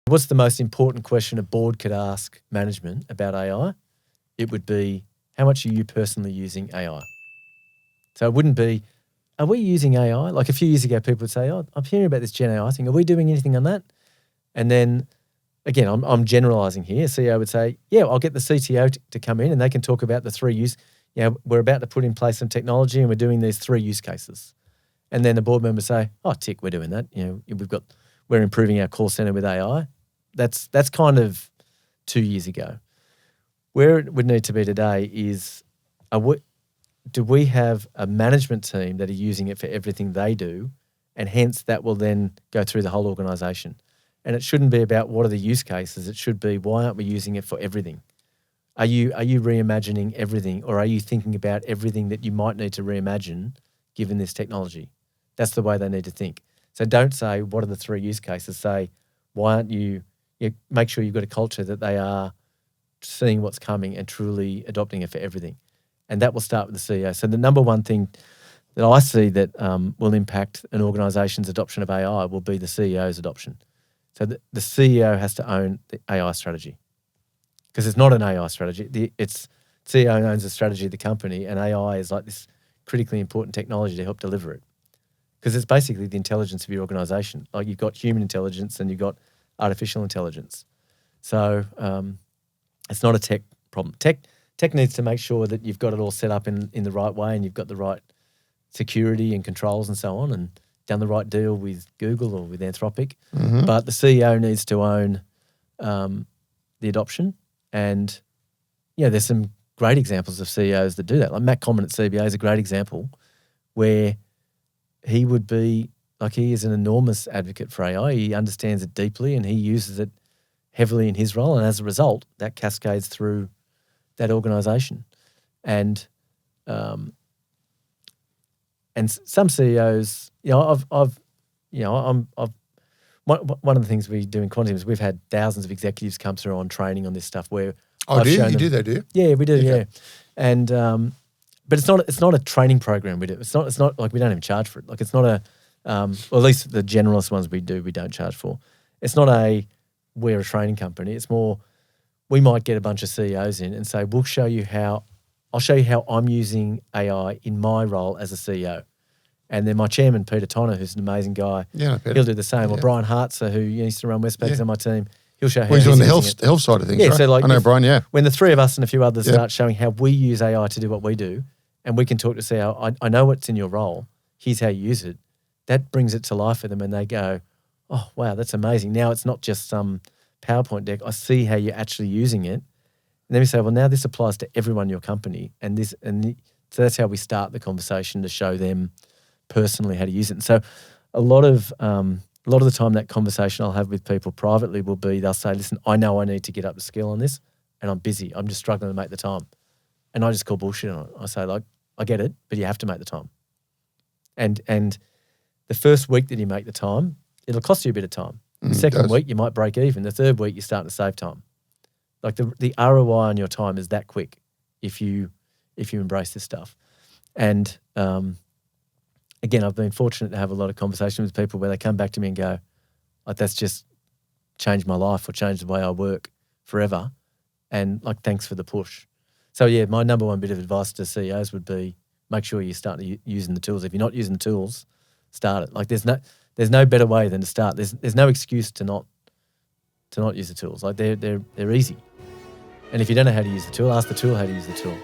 What's the most important question a board could ask management about AI? It would be, how much are you personally using AI? So it wouldn't be, are we using AI? Like a few years ago, people would say, oh, I'm hearing about this Gen AI thing. Are we doing anything on that? And then, again, I'm generalising here. CEO would say, yeah, I'll get the CTO to come in and they can talk about the 3 use. We're about to put in place some technology and we're doing these 3 use cases. And then the board members say, oh, tick, we're doing that. We're improving our call centre with AI. That's kind of 2 years ago. Where it would need to be today is, do we have a management team that are using it for everything they do, and hence that will then go through the whole organisation. And it shouldn't be about what are the use cases. It should be, why aren't we using it for everything? Are you reimagining everything, or are you thinking about everything that you might need to reimagine given this technology? That's the way they need to think. So don't say, what are the 3 use cases? Say, why aren't you make sure you've got a culture that they are seeing what's coming and truly adopting it for everything. And that will start with the CEO. So the number one thing that I see that will impact an organisation's adoption of AI will be the CEO's adoption. So the CEO has to own the AI strategy, because it's not an AI strategy. It's CEO owns the strategy of the company, and AI is like this critically important technology to help deliver it, because it's basically the intelligence of your organisation. Like you've got human intelligence and you've got artificial intelligence. So it's not a tech problem. Tech needs to make sure that you've got it all set up in the right way and you've got the right security and controls and so on, and done the right deal with Google or with Anthropic. Mm-hmm. But the CEO needs to own the adoption. And, there's some great examples of CEOs that do that. Like Matt Common at CBA is a great example where he would be, like he is an enormous advocate for AI. He understands it deeply and he uses it heavily in his role. And as a result, that cascades through that organisation. And some CEOs, one of the things we do in Quantium is we've had thousands of executives come through on training on this stuff where do you? You do that, do you? Yeah, we do, yeah. And but it's not a training program we do. It's not like we don't even charge for it. Like it's not a well, at least the generalist ones we don't charge for. It's not we're a training company. It's more, we might get a bunch of CEOs in and say, I'll show you how I'm using AI in my role as a CEO. And then my chairman, Peter Tonner, who's an amazing guy, he'll do the same. Yeah. Or Brian Hartzer, who used to run Westpac on my team, he'll show how he's on the health side of things, right? So like I know Brian, when the 3 of us and a few others start showing how we use AI to do what we do, and we can talk to CEO, I know what's in your role, here's how you use it, that brings it to life for them and they go, oh, wow, that's amazing. Now it's not just some PowerPoint deck. I see how you're actually using it. And then we say, well, now this applies to everyone in your company. So that's how we start the conversation to show them personally how to use it. And so a lot of the time that conversation I'll have with people privately will be, they'll say, listen, I know I need to get up to skill on this and I'm busy. I'm just struggling to make the time. And I just call bullshit on it. I say, like, I get it, but you have to make the time. And the first week that you make the time, it'll cost you a bit of time. The second week, you might break even. The third week, you're starting to save time. Like the ROI on your time is that quick if you embrace this stuff. And again, I've been fortunate to have a lot of conversations with people where they come back to me and go, like, that's just changed my life or changed the way I work forever. And like, thanks for the push. So yeah, my number one bit of advice to CEOs would be, make sure you start using the tools. If you're not using the tools, start it. Like there's no better way than to start. There's no excuse to not use the tools. Like they're easy. And if you don't know how to use the tool, ask the tool how to use the tool.